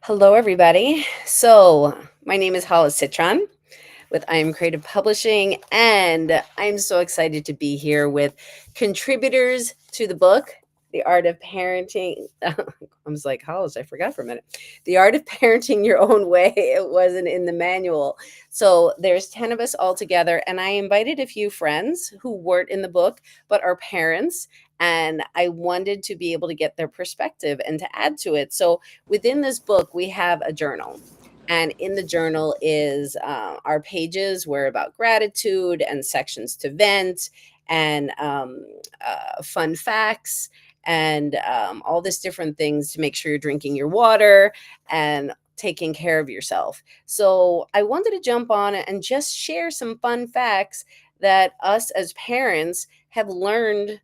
Hello, everybody. So, my name is Hollis Citron with I Am Creative Publishing, and I'm so excited to be here with contributors to the book, The Art of Parenting. I was like, Hollis, I forgot for a minute. The Art of Parenting Your Own Way. It wasn't in the manual. So, there's 10 of us all together, and I invited a few friends who weren't in the book but are parents. And I wanted to be able to get their perspective and to add to it. So, within this book, we have a journal. And in the journal is our pages were about gratitude and sections to vent and fun facts and all this different things to make sure you're drinking your water and taking care of yourself. So I wanted to jump on it and just share some fun facts that us as parents have learned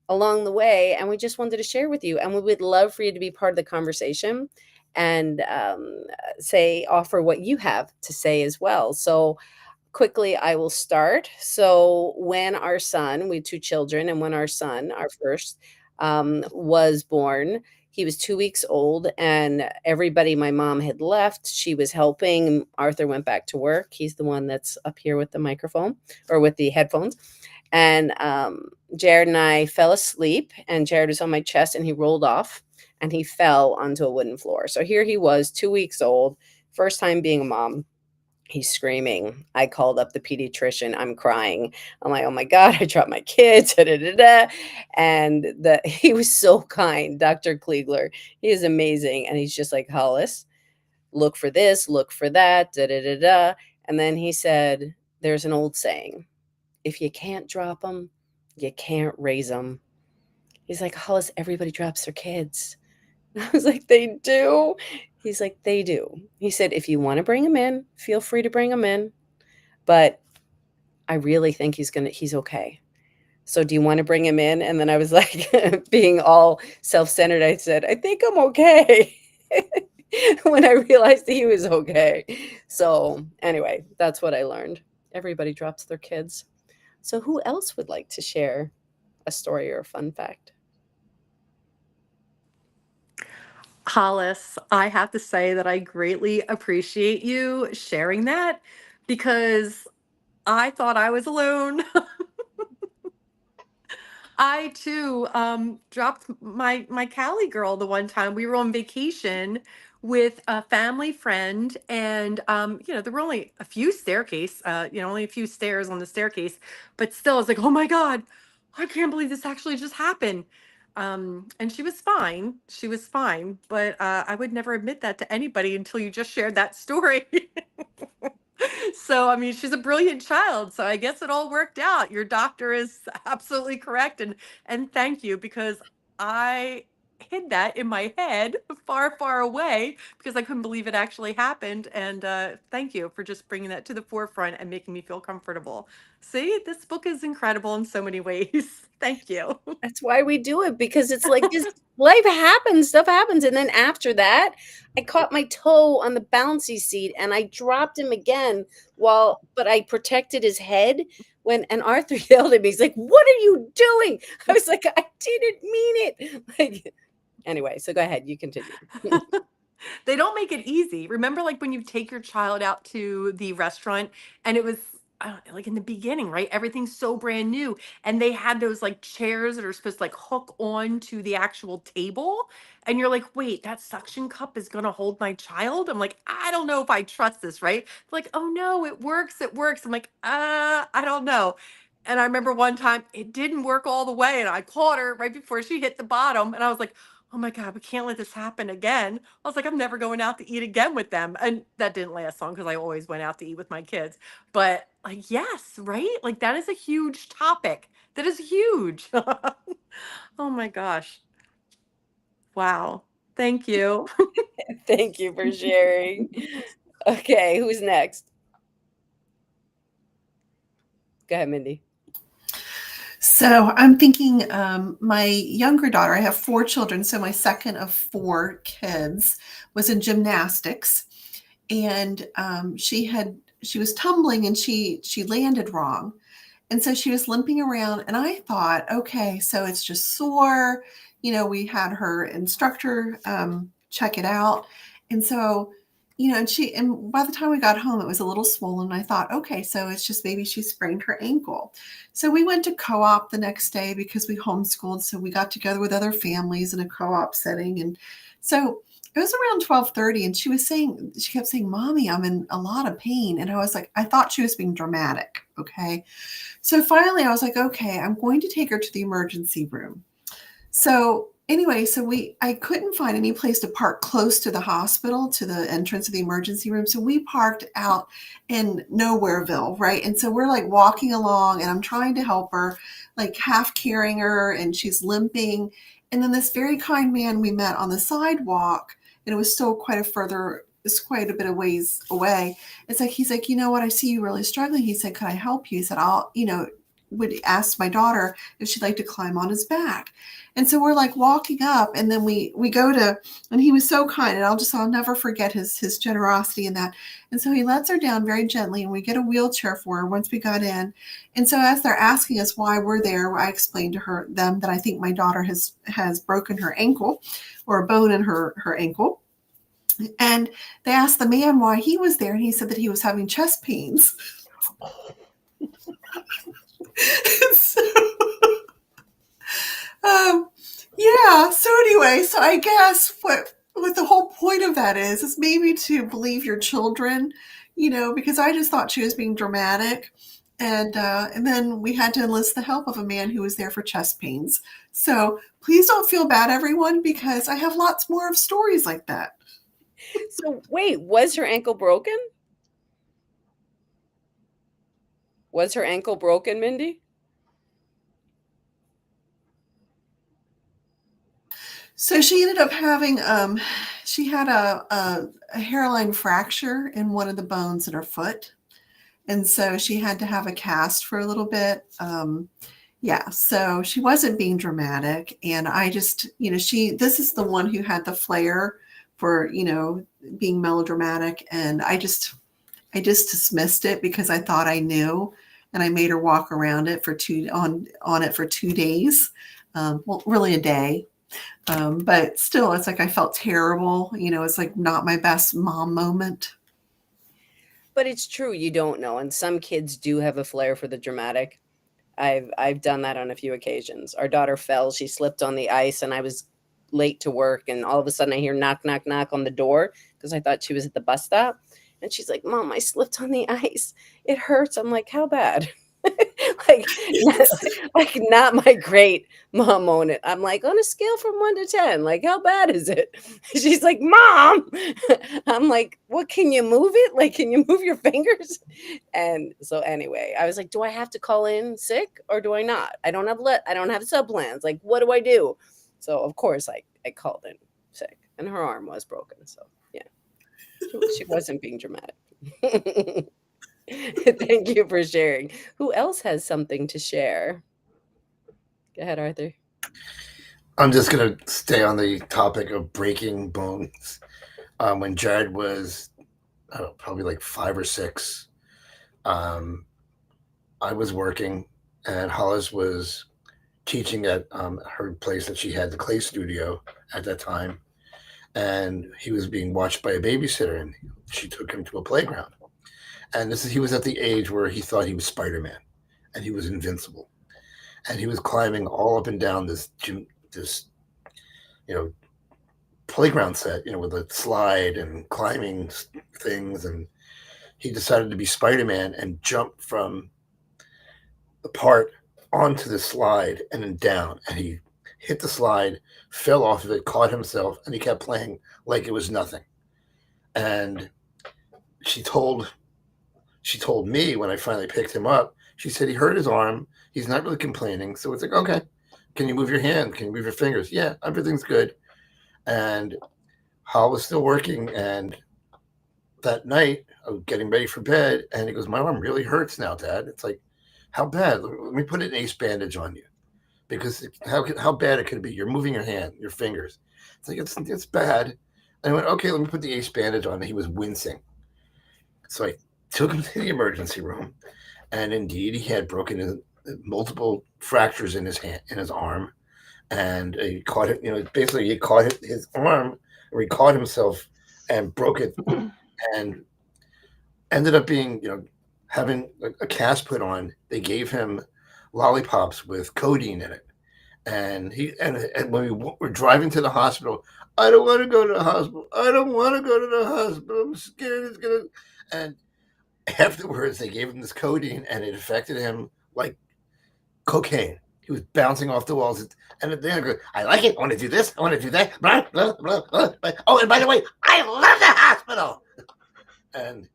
along the way, and we just wanted to share with you, and we would love for you to be part of the conversation and say offer what you have to say as well. So quickly I will start. So when our son, we had two children, and when our son, our first, was born, he was 2 weeks old, and everybody, my mom had left. She was helping. Arthur went back to work. He's the one that's up here with the microphone or with the headphones. And Jared and I fell asleep, and Jared was on my chest, and he rolled off and he fell onto a wooden floor. So here he was, 2 weeks old, first time being a mom. He's screaming. I called up the pediatrician. I'm crying. I'm like, oh my God, I dropped my kids. Da, da, da, da. And he was so kind, Dr. Kliegler. He is amazing. And he's just like, Hollis, look for this, look for that, da da da da. And then he said, there's an old saying, if you can't drop them, you can't raise them. He's like, Hollis, everybody drops their kids. I was like, they do? He's like, they do. He said, if you want to bring him in, feel free to bring him in. But I really think he's okay. So do you want to bring him in? And then I was like, being all self-centered, I said, I think I'm okay. When I realized he was okay. So anyway, that's what I learned. Everybody drops their kids. So who else would like to share a story or a fun fact? Hollis, I have to say that I greatly appreciate you sharing that because I thought I was alone. I too dropped my Cali girl the one time we were on vacation with a family friend, and there were only a few only a few stairs on the staircase, but still, I was like, oh my god, I can't believe this actually just happened. And she was fine. She was fine, but I would never admit that to anybody until you just shared that story. So, I mean, she's a brilliant child, so I guess it all worked out. Your doctor is absolutely correct, and thank you, because I hid that in my head far, far away because I couldn't believe it actually happened. And thank you for just bringing that to the forefront and making me feel comfortable. See, this book is incredible in so many ways. Thank you. That's why we do it, because it's like just life happens, stuff happens. And then after that, I caught my toe on the bouncy seat and I dropped him again but I protected his head when, and Arthur yelled at me. He's like, what are you doing? I was like, I didn't mean it. Like, anyway, so go ahead, you continue. They don't make it easy. Remember, like when you take your child out to the restaurant and it was like in the beginning, right? Everything's so brand new. And they had those like chairs that are supposed to like hook on to the actual table. And you're like, wait, that suction cup is going to hold my child? I'm like, I don't know if I trust this, right? Like, oh no, it works. It works. I'm like, I don't know. And I remember one time it didn't work all the way. And I caught her right before she hit the bottom. And I was like, oh my God, we can't let this happen again. I was like, I'm never going out to eat again with them. And that didn't last long because I always went out to eat with my kids. But like, yes, right? Like that is a huge topic. That is huge. Oh my gosh. Wow. Thank you. Thank you for sharing. Okay, who's next? Go ahead, Mindy. So I'm thinking my younger daughter, I have four children, so my second of four kids was in gymnastics, and she was tumbling and she landed wrong. And so she was limping around, and I thought, okay, so it's just sore. We had her instructor check it out, And so, and by the time we got home, it was a little swollen. I thought, okay, so it's just maybe she sprained her ankle. So we went to co-op the next day because we homeschooled. So we got together with other families in a co-op setting. And so it was around 12:30, and she kept saying, Mommy, I'm in a lot of pain. And I was like, I thought she was being dramatic. Okay. So finally I was like, okay, I'm going to take her to the emergency room. So anyway, I couldn't find any place to park close to the hospital, to the entrance of the emergency room. So we parked out in Nowhereville, right? And so we're like walking along, and I'm trying to help her, like half carrying her, and she's limping. And then this very kind man we met on the sidewalk, and it was still it's quite a bit of ways away. He's like, you know what? I see you really struggling. He said, could I help you? He said, would ask my daughter if she'd like to climb on his back. And so we're like walking up, and then we go to, and he was so kind, and I'll never forget his generosity in that. And so he lets her down very gently, and we get a wheelchair for her once we got in. And so as they're asking us why we're there, I explained to them that I think my daughter has broken her ankle, or a bone in her ankle. And they asked the man why he was there, and he said that he was having chest pains. So, Um, yeah. So anyway, so I guess what the whole point of that is maybe to believe your children, because I just thought she was being dramatic, and then we had to enlist the help of a man who was there for chest pains. So please don't feel bad, everyone, because I have lots more of stories like that. So wait, was her ankle broken? Was her ankle broken, Mindy? So she ended up having she had a hairline fracture in one of the bones in her foot. And so she had to have a cast for a little bit. Yeah, so she wasn't being dramatic. And I just, this is the one who had the flair for, being melodramatic. And I just dismissed it because I thought I knew. And I made her walk around it on it for 2 days. Well, really a day. But still, it's like I felt terrible. It's like not my best mom moment. But it's true, you don't know, and some kids do have a flair for the dramatic. I've done that on a few occasions. Our daughter fell, she slipped on the ice, and I was late to work, and all of a sudden I hear knock, knock, knock on the door because I thought she was at the bus stop. And she's like, Mom, I slipped on the ice. It hurts. I'm like, how bad? like, not, like not my great mom moment. I'm like, on a scale from 1 to 10, like, how bad is it? She's like, Mom. I'm like, what, can you move it? Like, can you move your fingers? And so anyway, I was like, do I have to call in sick or do I not? I don't have sub plans. Like, what do I do? So of course I called in sick, and her arm was broken. So yeah, she wasn't being dramatic. Thank you for sharing. Who else has something to share? Go ahead, Arthur. I'm just gonna stay on the topic of breaking bones. When Jared was, I don't know, probably like 5 or 6, um, I was working, and Hollis was teaching at her place that she had, the clay studio at that time, and he was being watched by a babysitter, and she took him to a playground. And he was at the age where he thought he was Spider-Man, and he was invincible, and he was climbing all up and down this you know playground set, with a slide and climbing things, and he decided to be Spider-Man and jump from the part onto the slide and then down, and he hit the slide, fell off of it, caught himself, and he kept playing like it was nothing. And she told she told me when I finally picked him up, she said he hurt his arm. He's not really complaining. So it's like, okay, can you move your hand? Can you move your fingers? Yeah, everything's good. And Hal was still working. And that night, I was getting ready for bed. And he goes, my arm really hurts now, Dad. It's like, how bad? Let me put an ace bandage on you. Because how bad it could be? You're moving your hand, your fingers. It's like, it's bad. And I went, okay, let me put the ace bandage on. And he was wincing. So I took him to the emergency room, and indeed, he had multiple fractures in his hand, in his arm, and he caught it. Basically, he caught his arm, or he caught himself and broke it, and ended up being, having a cast put on. They gave him lollipops with codeine in it, and when we were driving to the hospital, I don't want to go to the hospital. I don't want to go to the hospital. I'm scared it's gonna. And afterwards, they gave him this codeine, and it affected him like cocaine. He was bouncing off the walls, and then I go, I like it. I want to do this. I want to do that. Blah, blah, blah, blah. Oh, and by the way, I love the hospital. And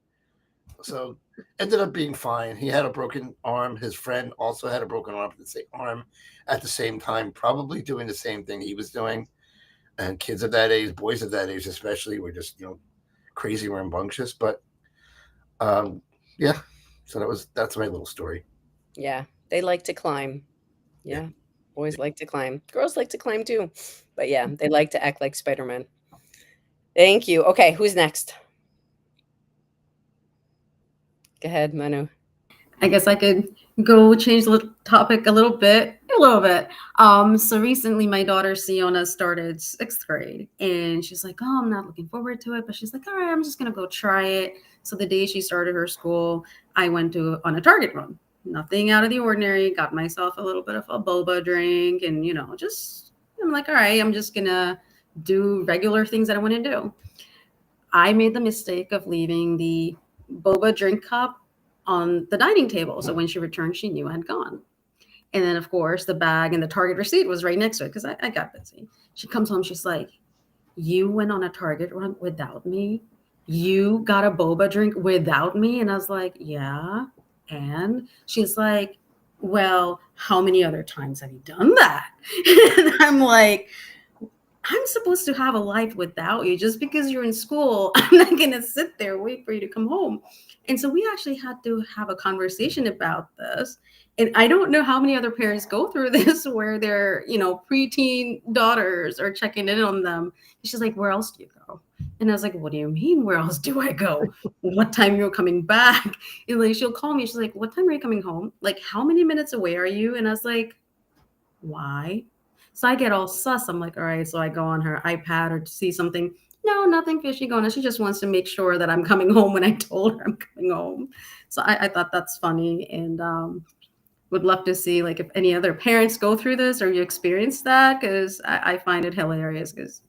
so ended up being fine. He had a broken arm. His friend also had a broken arm at the same time, probably doing the same thing he was doing. And kids of that age, boys of that age especially, were just crazy, rambunctious. But yeah, so that's my little story. Yeah, they like to climb. Yeah. Yeah, boys like to climb. Girls like to climb too. But yeah, they like to act like Spider-Man. Thank you. Okay, who's next? Go ahead, Manu. I guess I could go change the topic a little bit. So recently my daughter Siona started 6th grade and she's like, oh, I'm not looking forward to it. But she's like, all right, I'm just going to go try it. So the day she started her school, I went on a Target run. Nothing out of the ordinary. Got myself a little bit of a boba drink and, I'm like, all right, I'm just going to do regular things that I want to do. I made the mistake of leaving the boba drink cup on the dining table. So when she returned, she knew I had gone. And then, of course, the bag and the Target receipt was right next to it because I got busy. She comes home. She's like, you went on a Target run without me? You got a boba drink without me? And I was like, yeah. And she's like, well, how many other times have you done that? And I'm like, I'm supposed to have a life without you. Just because you're in school, I'm not going to sit there, wait for you to come home. And so we actually had to have a conversation about this. And I don't know how many other parents go through this where their, preteen daughters are checking in on them. And she's like, where else do you go? And I was like, what do you mean? Where else do I go? What time you're coming back? And like, she'll call me. She's like, what time are you coming home? Like, how many minutes away are you? And I was like, why? So I get all sus. I'm like, all right. So I go on her iPad or to see something. No, nothing fishy going on. She just wants to make sure that I'm coming home when I told her I'm coming home. So I thought that's funny and would love to see like if any other parents go through this or you experience that because I find it hilarious because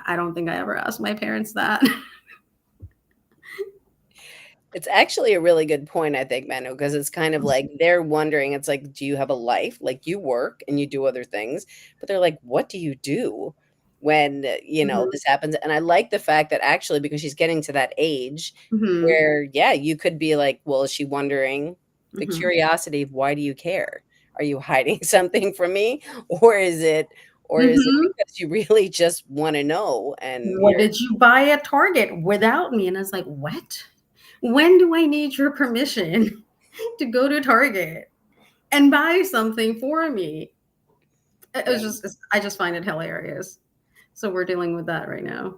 I don't think I ever asked my parents that. It's actually a really good point, I think, Manu, because it's kind of like they're wondering, it's like, do you have a life? Like you work and you do other things, but they're like, what do you do when, this happens? And I like the fact that actually, because she's getting to that age where, yeah, you could be like, well, is she wondering the curiosity of why do you care? Are you hiding something from me? Or is it because you really just want to know? And What did you buy at Target without me? And I was like, what? When do I need your permission to go to Target and buy something for me? I just find it hilarious. So we're dealing with that right now.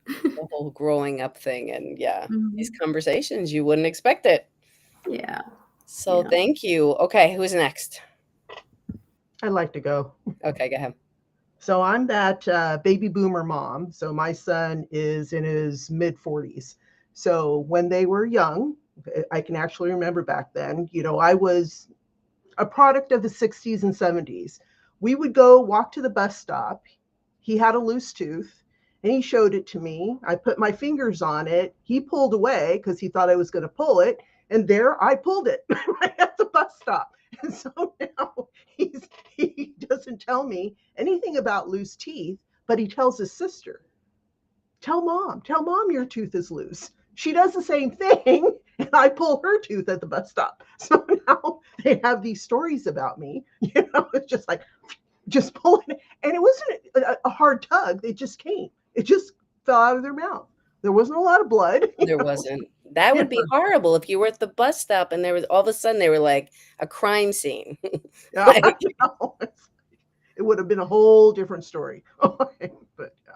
the whole growing up thing. And yeah, these conversations, you wouldn't expect it. Yeah. So thank you. Okay, who's next? I'd like to go. Okay, go ahead. So I'm that baby boomer mom. So my son is in his mid 40s. So when they were young, I can actually remember back then, I was a product of the 60s and 70s. We would go walk to the bus stop. He had a loose tooth and he showed it to me. I put my fingers on it. He pulled away because he thought I was going to pull it. And there I pulled it right at the bus stop. And so now he doesn't tell me anything about loose teeth, but he tells his sister, tell mom your tooth is loose. She does the same thing, and I pull her tooth at the bus stop. So now they have these stories about me. It's just like, just pulling it. And it wasn't a hard tug. It just came. It just fell out of their mouth. There wasn't a lot of blood. There wasn't. That would be horrible if you were at the bus stop and there was all of a sudden they were like a crime scene. Yeah, it would have been a whole different story. But yeah.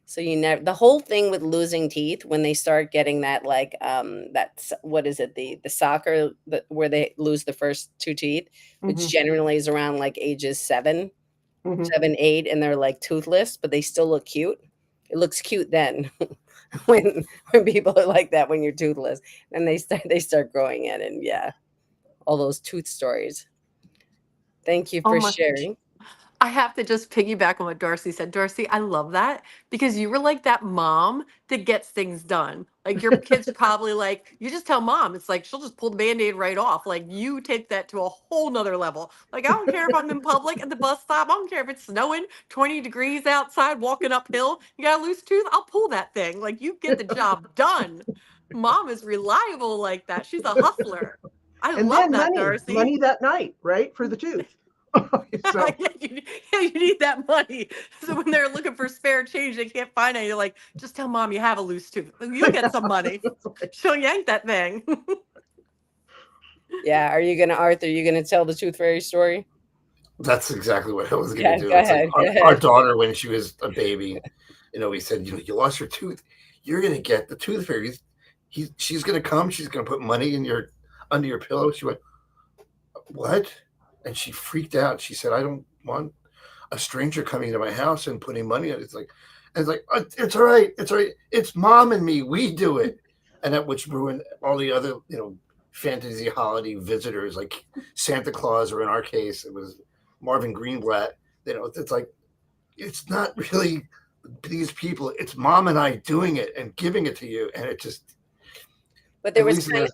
So the whole thing with losing teeth when they start getting that like that's what is it, the soccer where they lose the first 2 teeth, which generally is around like ages 7, 7, 8, and they're like toothless, but they still look cute. It looks cute then when people are like that when you're toothless, and they start growing in, and yeah, all those tooth stories. Thank you Oh for my. sharing. I have to just piggyback on what Darcy said. Darcy, I love that because you were like that mom that gets things done. Like your kids are probably like, you just tell mom, it's like she'll just pull the band-aid right off. Like you take that to a whole nother level. Like, I don't care if I'm in public at the bus stop. I don't care if it's snowing, 20 degrees outside, walking uphill. You got a loose tooth, I'll pull that thing. Like you get the job done. Mom is reliable like that. She's a hustler. I And love then that, money, Darcy. money that night, right? For the tooth. So Yeah, you need that money. So when they're looking for spare change, they can't find any. You're like, just tell mom you have a loose tooth. You'll get some money. She'll yank that thing. Yeah, Arthur, you gonna tell the tooth fairy story? That's exactly what I was going to Yeah, do. go It's like ahead, go our ahead. daughter, when she was a baby, we said, you lost your tooth. You're going to get the tooth fairy. She's going to come. She's going to put money in your under your pillow. She went, what? And she freaked out. She said, I don't want a stranger coming into my house and putting money on it. It's like, it's all right. It's all right. It's mom and me. We do it. And that which ruined all the other, fantasy holiday visitors like Santa Claus, or in our case, it was Marvin Greenblatt. It's like, it's not really these people. It's mom and I doing it and giving it to you. And it just, But there at was least, kind of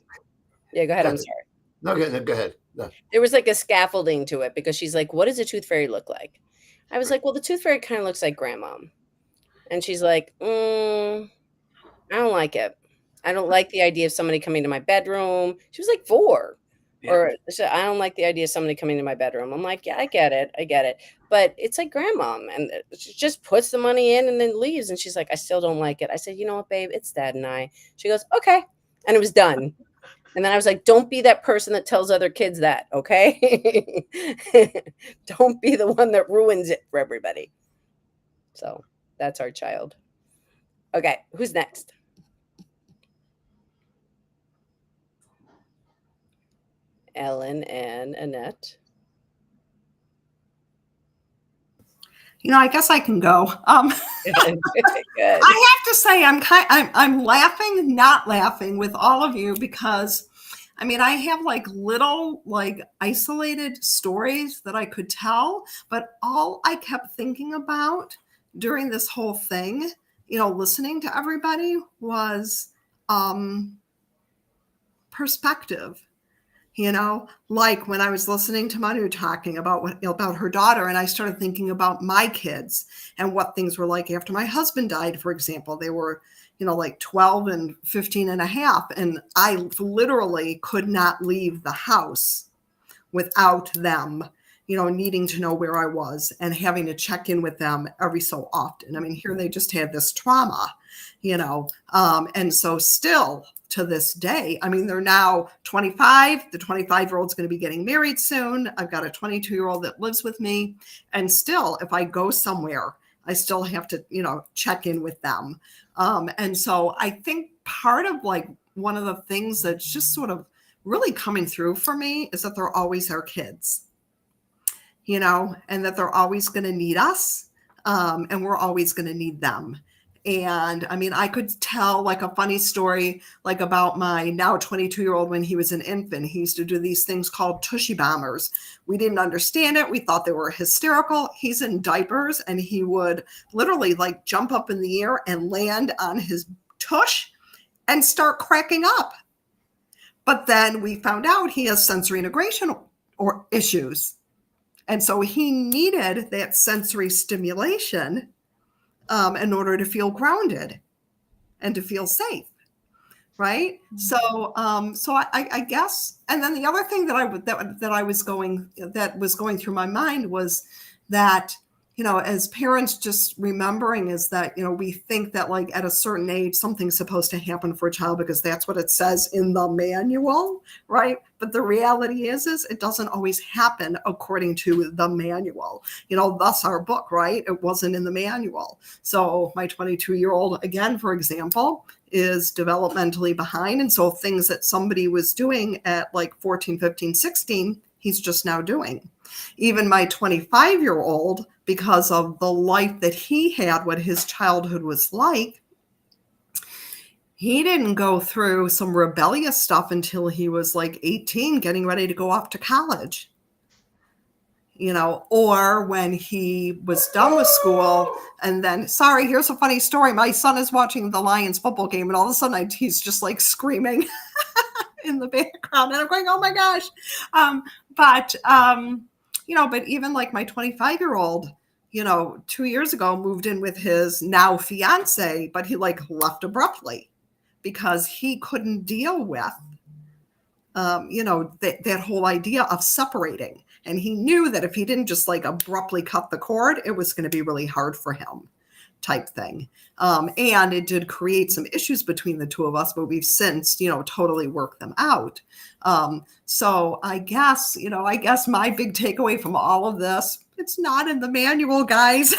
yeah, go ahead. go I'm ahead. sorry. No, go ahead. No. There was like a scaffolding to it because she's like, "What does a tooth fairy look like?" I was like, "Well, the tooth fairy kind of looks like grandma." And she's like, I don't like it. I don't like the idea of somebody coming to my bedroom. She was like 4. Yeah. Or so I don't like the idea of somebody coming to my bedroom. I'm like, yeah, I get it. I get it. But it's like grandma. And she just puts the money in and then leaves. And she's like, I still don't like it. I said, you know what, babe? It's dad and I. She goes, okay. And it was done. And then I was like, don't be that person that tells other kids that, okay? Don't be the one that ruins it for everybody. So that's our child. Okay, who's next? Ellen and Annette. I guess I can go. Good. I have to say, I'm laughing, not laughing with all of you because, I have like little like isolated stories that I could tell, but all I kept thinking about during this whole thing, listening to everybody was perspective. Like when I was listening to Manu talking about her daughter, and I started thinking about my kids and what things were like after my husband died, for example. They were, like 12 and 15 and a half. And I literally could not leave the house without them, needing to know where I was and having to check in with them every so often. Here they just had this trauma, and so still to this day, they're now 25. The 25-year-old's going to be getting married soon. I've got a 22-year-old that lives with me. And still, if I go somewhere, I still have to, check in with them. And so I think part of like one of the things that's just sort of really coming through for me is that they're always our kids, and that they're always going to need us. And we're always going to need them. And I could tell like a funny story, like about my now 22-year-old when he was an infant. He used to do these things called tushy bombers. We didn't understand it. We thought they were hysterical. He's in diapers and he would literally like jump up in the air and land on his tush and start cracking up. But then we found out he has sensory integration or issues. And so he needed that sensory stimulation in order to feel grounded and to feel safe, right? So, I guess, and then the other thing that was going through my mind was that, as parents, just remembering is that, we think that like at a certain age, something's supposed to happen for a child because that's what it says in the manual, right? But the reality is it doesn't always happen according to the manual, thus our book, right? It wasn't in the manual. So my 22-year-old, again, for example, is developmentally behind. And so things that somebody was doing at like 14, 15, 16, he's just now doing. Even my 25-year-old, because of the life that he had, what his childhood was like. He didn't go through some rebellious stuff until he was like 18, getting ready to go off to college. Or when he was done with school, and then, sorry, here's a funny story. My son is watching the Lions football game, and all of a sudden he's just like screaming in the background, and I'm going, oh my gosh. But even like my 25-year-old, 2 years ago moved in with his now fiance, but he like left abruptly because he couldn't deal with that whole idea of separating. And he knew that if he didn't just like abruptly cut the cord, it was going to be really hard for him, type thing. And it did create some issues between the two of us, but we've since, totally worked them out. So I guess my big takeaway from all of this, it's not in the manual, guys.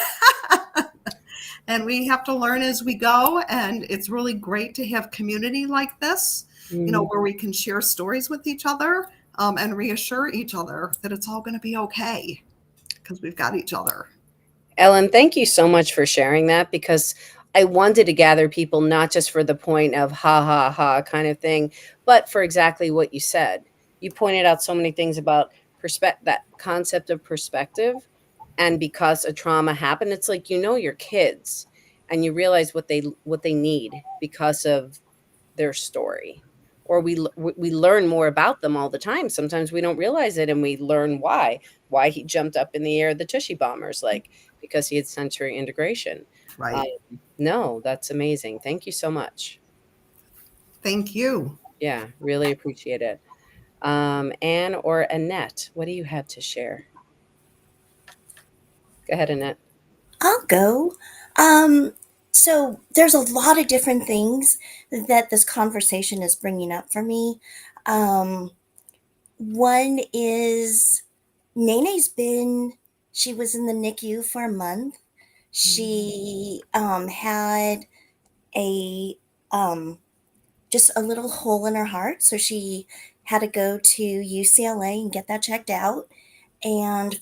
And we have to learn as we go. And it's really great to have community like this, where we can share stories with each other, and reassure each other that it's all going to be okay because we've got each other. Ellen, thank you so much for sharing that, because I wanted to gather people not just for the point of ha ha ha kind of thing, but for exactly what you said. You pointed out so many things about that concept of perspective. And because a trauma happened, it's like, your kids, and you realize what they need because of their story. Or we learn more about them all the time. Sometimes we don't realize it, and we learn why he jumped up in the air, the Tushy bombers, like, because he had sensory integration. Right. No, that's amazing. Thank you so much. Thank you. Yeah, really appreciate it. Anne or Annette, what do you have to share? Go ahead, Annette. I'll go. So there's a lot of different things that this conversation is bringing up for me. One is she was in the NICU for a month. She had a just a little hole in her heart, so she had to go to UCLA and get that checked out. And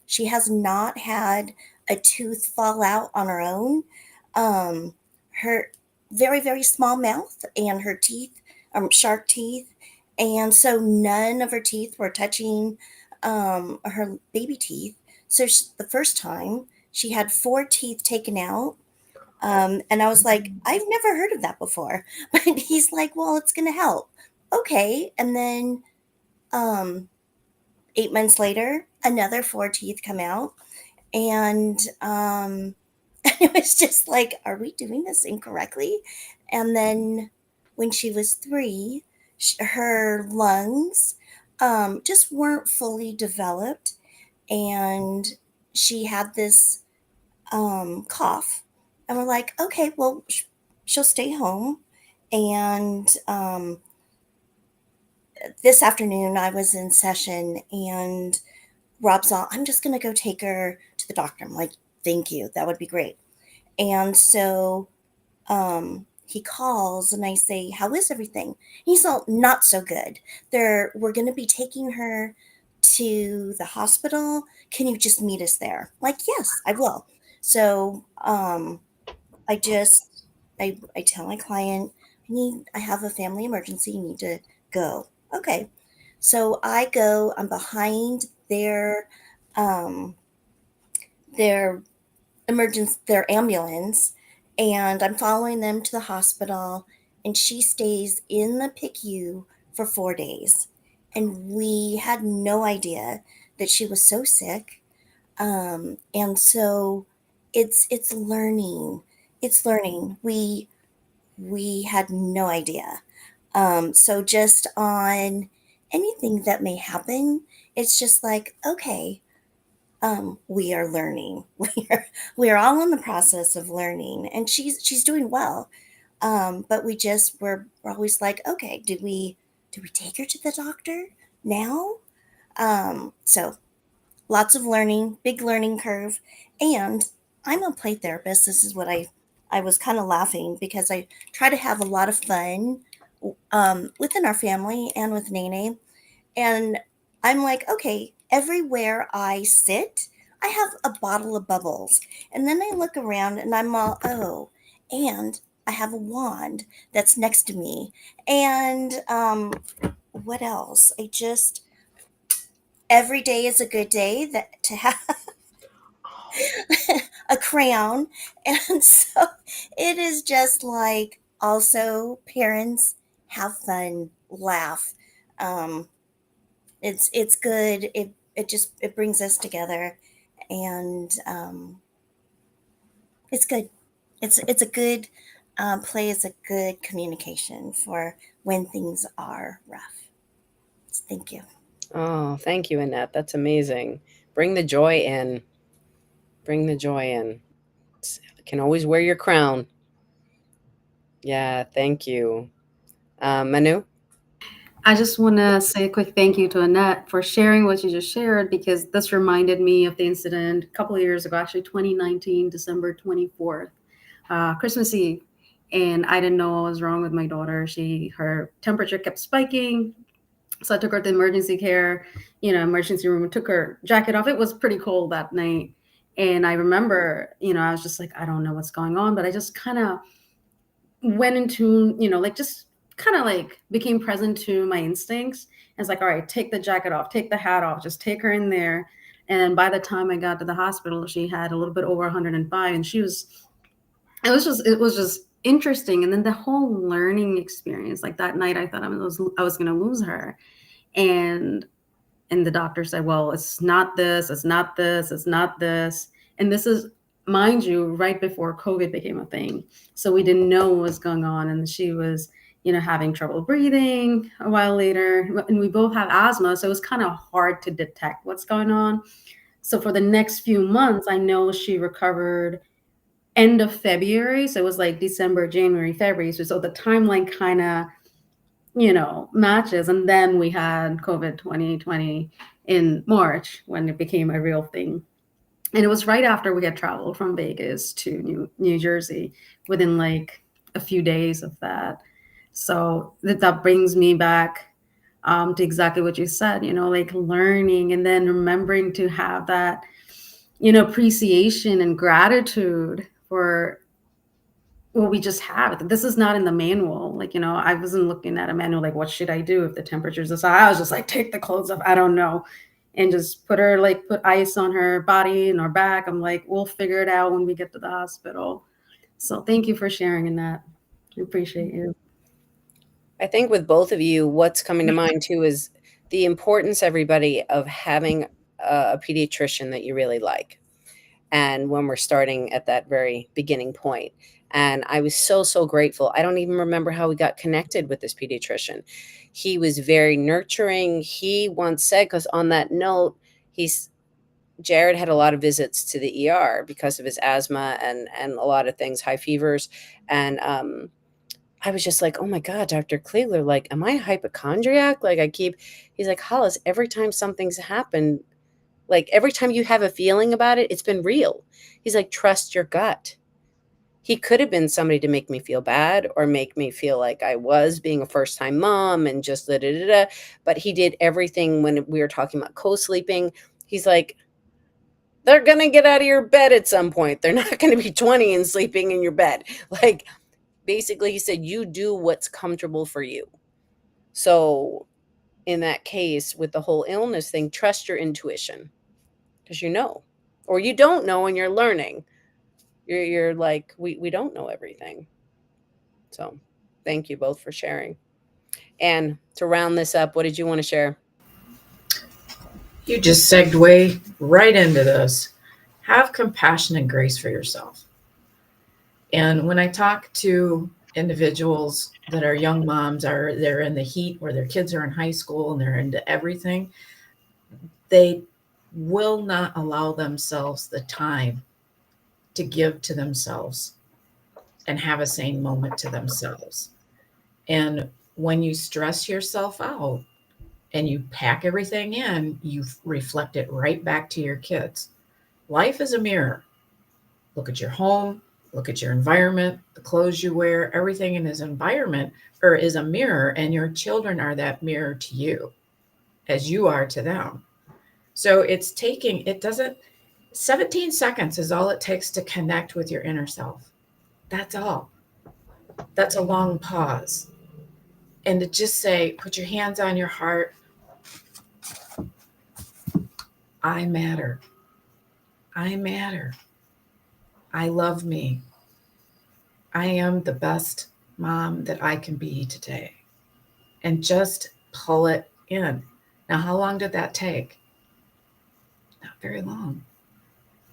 she has not had a tooth fall out on her own. Her very, very small mouth, and her teeth, shark teeth. And so none of her teeth were touching her baby teeth. So the first time she had 4 teeth taken out. And I was like, I've never heard of that before. But he's like, well, it's going to help. Okay. And then 8 months later, another 4 teeth come out. And it was just like, are we doing this incorrectly? And then when she was 3, her lungs just weren't fully developed. And she had this cough. And we're like, okay, well, she'll stay home. And this afternoon I was in session, and Rob's all, I'm just going to go take her to the doctor. I'm like, thank you. That would be great. And so he calls, and I say, how is everything? He's all, not so good. We're going to be taking her to the hospital. Can you just meet us there? I'm like, yes, I will. So I tell my client, I have a family emergency. You need to go. Okay. So I go, I'm behind their ambulance, and I'm following them to the hospital, and she stays in the PICU for 4 days. And we had no idea that she was so sick. And so it's learning. It's learning. We had no idea. So just on anything that may happen, it's just like, okay, we are learning. We are all in the process of learning, and she's doing well. But we're always like, okay, do we take her to the doctor now? So lots of learning, big learning curve. And I'm a play therapist. This is what I was kind of laughing because I try to have a lot of fun within our family and with Nene. And I'm like, okay, everywhere I sit, I have a bottle of bubbles. And then I look around and I'm all, oh, and I have a wand that's next to me. And what else? Every day is a good day that to have a crayon. And so it is just like also parents have fun, laugh. Um, it's good. It brings us together, and it's good. It's a good play is a good communication for when things are rough. Thank you. Oh, thank you, Annette. That's amazing. Bring the joy in. Bring the joy in. Can always wear your crown. Yeah, thank you. Manu? I just want to say a quick thank you to Annette for sharing what you just shared, because this reminded me of the incident a couple of years ago, actually 2019, December 24th, Christmas Eve. And I didn't know what was wrong with my daughter. Her temperature kept spiking. So I took her to emergency care, emergency room, and took her jacket off. It was pretty cold that night. And I remember, I was just like, I don't know what's going on, but I just kind of went into, like just kind of like became present to my instincts. And it's like, all right, take the jacket off, take the hat off, just take her in there. And then by the time I got to the hospital, she had a little bit over 105, and it was just interesting. And then the whole learning experience, like that night, I thought I was going to lose her. And and the doctor said, well, it's not this, it's not this, it's not this. And this is, mind you, right before COVID became a thing. So we didn't know what was going on. And she was, having trouble breathing a while later. And we both have asthma. So it was kind of hard to detect what's going on. So for the next few months, I know she recovered end of February. So it was like December, January, February. So the timeline kind of matches. And then we had COVID 2020 in March when it became a real thing. And it was right after we had traveled from Vegas to New Jersey, within like a few days of that. So that brings me back to exactly what you said, like learning and then remembering to have that, appreciation and gratitude for well, we just have. This is not in the manual. Like, I wasn't looking at a manual like, what should I do if the temperature's this high? I was just like, take the clothes off. I don't know. And just put ice on her body and her back. I'm like, we'll figure it out when we get to the hospital. So thank you for sharing in that. I appreciate you. I think with both of you, what's coming to mind too is the importance, everybody, of having a pediatrician that you really like. And when we're starting at that very beginning point. And I was so, so grateful. I don't even remember how we got connected with this pediatrician. He was very nurturing. He once said, because on that note, Jared had a lot of visits to the ER because of his asthma and a lot of things, high fevers. And I was just like, oh my God, Dr. Kliegler, like, am I a hypochondriac? He's like, Hollis, every time something's happened, like every time you have a feeling about it, it's been real. He's like, trust your gut. He could have been somebody to make me feel bad or make me feel like I was being a first time mom and just da da da da. But he did everything when we were talking about co-sleeping. He's like, they're going to get out of your bed at some point. They're not going to be 20 and sleeping in your bed. Like, basically, he said, you do what's comfortable for you. So, in that case, with the whole illness thing, trust your intuition because or you don't know and you're learning. You're like, we don't know everything. So, thank you both for sharing. And to round this up, what did you want to share? You just segued right into this. Have compassion and grace for yourself. And when I talk to individuals that are young moms, or they're in the heat where their kids are in high school and they're into everything, they will not allow themselves the time to give to themselves and have a sane moment to themselves. And when you stress yourself out and you pack everything in, you reflect it right back to your kids. Life is a mirror. Look at your home, look at your environment, the clothes you wear, everything in this environment or is a mirror, and your children are that mirror to you as you are to them. So it doesn't, 17 seconds is all it takes to connect with your inner self. That's all. That's a long pause. And to just say, put your hands on your heart. I matter. I matter. I love me. I am the best mom that I can be today. And just pull it in. Now, how long did that take? Not very long.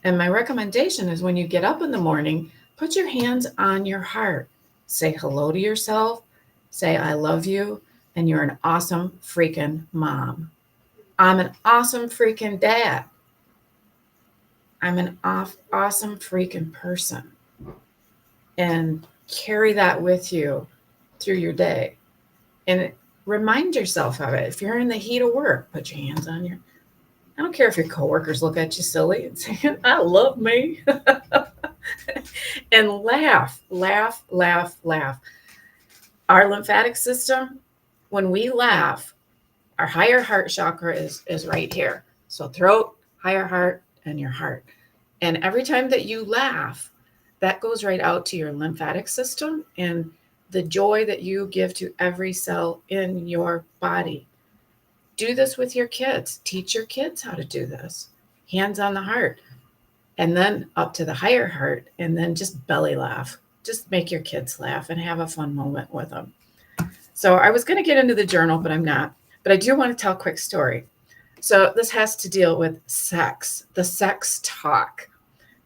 And my recommendation is when you get up in the morning, put your hands on your heart. Say hello to yourself. Say, I love you. And you're an awesome freaking mom. I'm an awesome freaking dad. I'm an awesome freaking person. And carry that with you through your day. And remind yourself of it. If you're in the heat of work, put your hands on your. I don't care if your coworkers look at you silly and say, I love me. And laugh, laugh, laugh, laugh. Our lymphatic system, when we laugh, our higher heart chakra is right here. So throat, higher heart, and your heart. And every time that you laugh, that goes right out to your lymphatic system and the joy that you give to every cell in your body. Do this with your kids. Teach your kids how to do this. Hands on the heart. And then up to the higher heart, and then just belly laugh. Just make your kids laugh and have a fun moment with them. So I was going to get into the journal, but I'm not. But I do want to tell a quick story. So this has to deal with sex, the sex talk.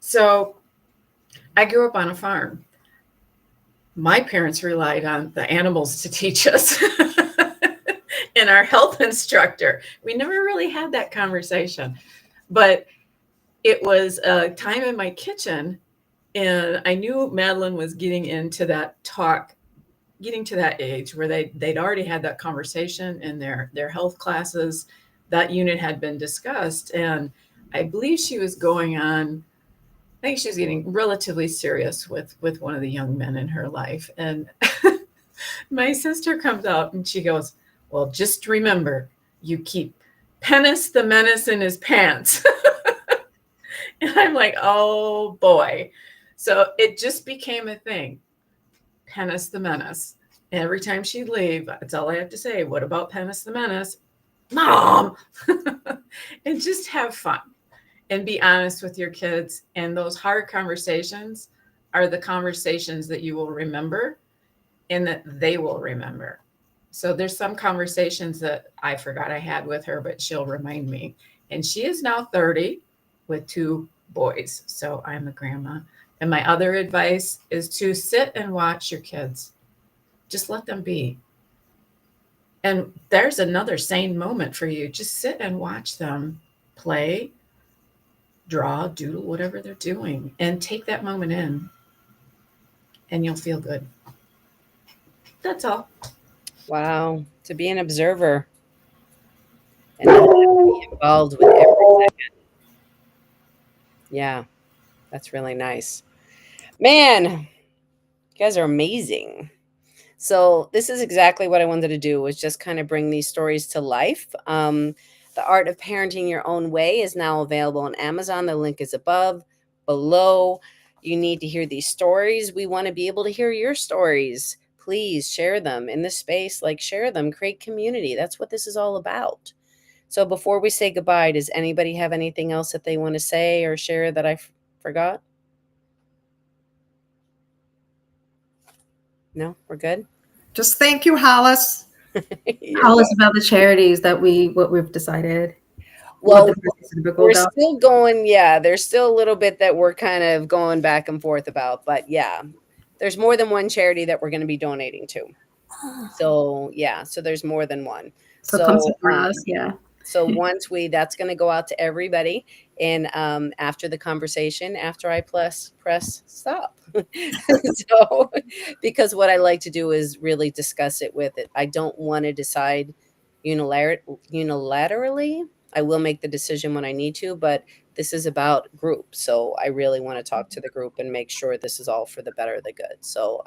So I grew up on a farm. My parents relied on the animals to teach us. And our health instructor. We never really had that conversation. But it was a time in my kitchen, and I knew Madeline was getting into that talk, getting to that age where they'd already had that conversation in their health classes. That unit had been discussed, and I believe she was going on. I think she was getting relatively serious with one of the young men in her life, and my sister comes out and she goes, "Well, just remember, you keep Penis the menace in his pants." And I'm like, oh boy. So it just became a thing. Penis the menace. And every time she'd leave, that's all I have to say. What about Penis the menace? Mom. And just have fun and be honest with your kids. And those hard conversations are the conversations that you will remember and that they will remember. So there's some conversations that I forgot I had with her, but she'll remind me. And she is now 30 with 2 boys. So I'm a grandma. And my other advice is to sit and watch your kids. Just let them be. And there's another sane moment for you. Just sit and watch them play, draw, doodle, whatever they're doing, and take that moment in, and you'll feel good. That's all. Wow. To be an observer and not have to be involved with every second. Yeah, that's really nice. Man, you guys are amazing. So this is exactly what I wanted to do, was just kind of bring these stories to life. The Art of Parenting Your Own Way is now available on Amazon. The link is below. You need to hear these stories. We want to be able to hear your stories. Please share them in the space, like share them, create community. That's what this is all about. So before we say goodbye, does anybody have anything else that they want to say or share that I forgot? No, we're good. Just thank you, Hollis. You're Tell us welcome. about the charities that we've decided. Well, What the specific we're go. still going, yeah, there's still a little bit that we're kind of going back and forth about, but yeah, there's more than one charity that we're going to be donating to. So, yeah, so there's more than one. So come So, support us. Yeah. so once that's going to go out to everybody, and after the conversation, after I press stop. So, because what I like to do is really discuss it with it. I don't want to decide unilaterally. I will make the decision when I need to, but this is about group. So I really want to talk to the group and make sure this is all for the better of the good. So,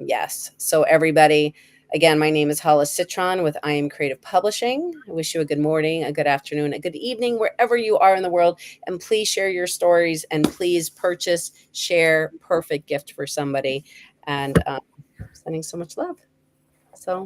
yes. So everybody, Again, my name is Hollis Citron with I Am Creative Publishing. I wish you a good morning, a good afternoon, a good evening, wherever you are in the world. And please share your stories and please purchase, share, perfect gift for somebody. And sending so much love. So